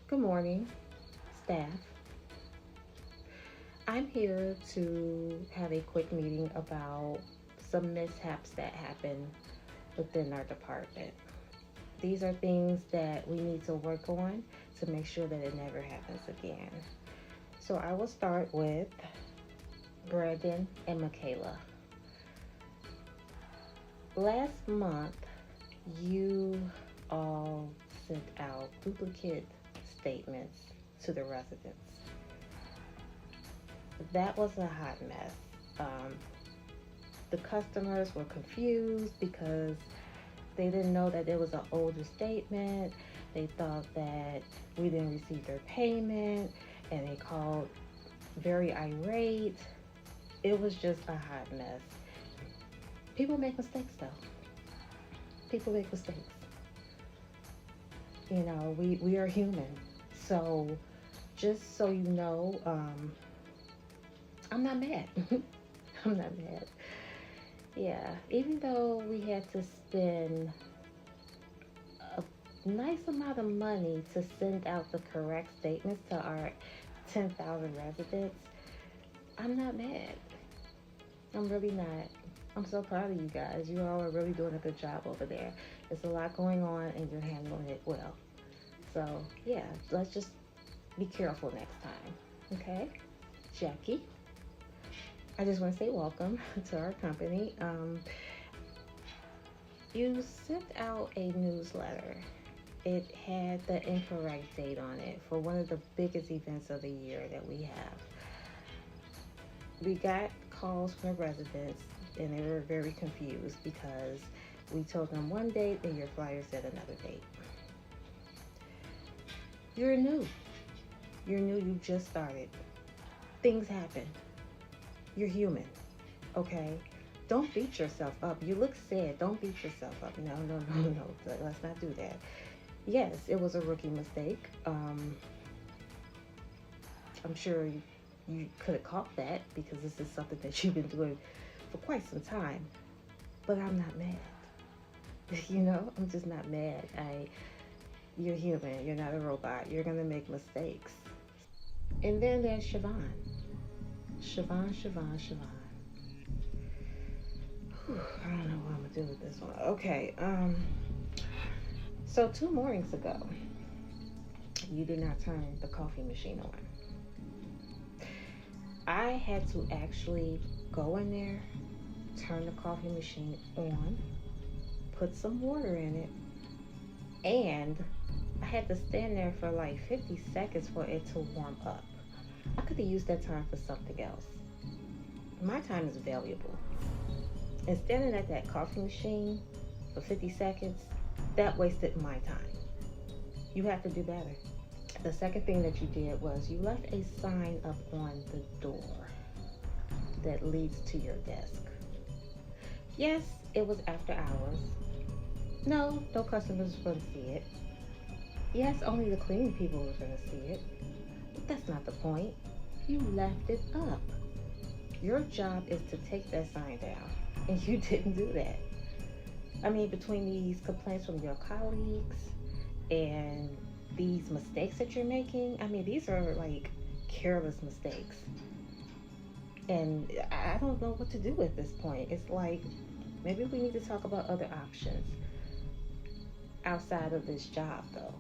Good morning, staff. I'm here to have a quick meeting about some mishaps that happen within our department. These are things that we need to work on to make sure that it never happens again. So I will start with Brandon and Michaela. Last month, you all sent out duplicate statements to the residents. That was a hot mess. Um, the customers were confused because they didn't know that it was an older statement. They thought that we didn't receive their payment and they called very irate. It was just a hot mess. People make mistakes though. People make mistakes. We are human. So just so you know, I'm not mad. I'm not mad. Yeah, even though we had to spend a nice amount of money to send out the correct statements to our 10,000 residents, I'm not mad. I'm really not. I'm so proud of you guys. You all are really doing a good job over there. There's a lot going on and you're handling it well. So, yeah, let's just be careful next time. Okay? Jackie, I just want to say welcome to our company. You sent out a newsletter. It had the incorrect date on it for one of the biggest events of the year that we have. We got calls from the residents and they were very confused because we told them one date and your flyer said another date. You're new. You just started. Things happen. You're human, okay? Don't beat yourself up. You look sad. Don't beat yourself up. No. Let's not do that. Yes, it was a rookie mistake. I'm sure you could have caught that because this is something that you've been doing for quite some time. But I'm not mad. I'm just not mad. You're human. You're not a robot. You're gonna make mistakes. And then there's Shavon. Shavon. I don't know what I'm gonna do with this one. Okay. So 2 mornings ago, you did not turn the coffee machine on. I had to actually go in there, turn the coffee machine on, put some water in it, and I had to stand there for like 50 seconds for it to warm up. I could have used that time for something else. My time is valuable. And standing at that coffee machine for 50 seconds, that wasted my time. You have to do better. The second thing that you did was you left a sign up on the door that leads to your desk. Yes, it was after hours. No customers were going to see it. Yes, only the cleaning people were going to see it. But that's not the point. You left it up. Your job is to take that sign down, and you didn't do that. I mean, between these complaints from your colleagues and these mistakes that you're making, I mean, these are like careless mistakes. And I don't know what to do at this point. It's like maybe we need to talk about other options outside of this job, though.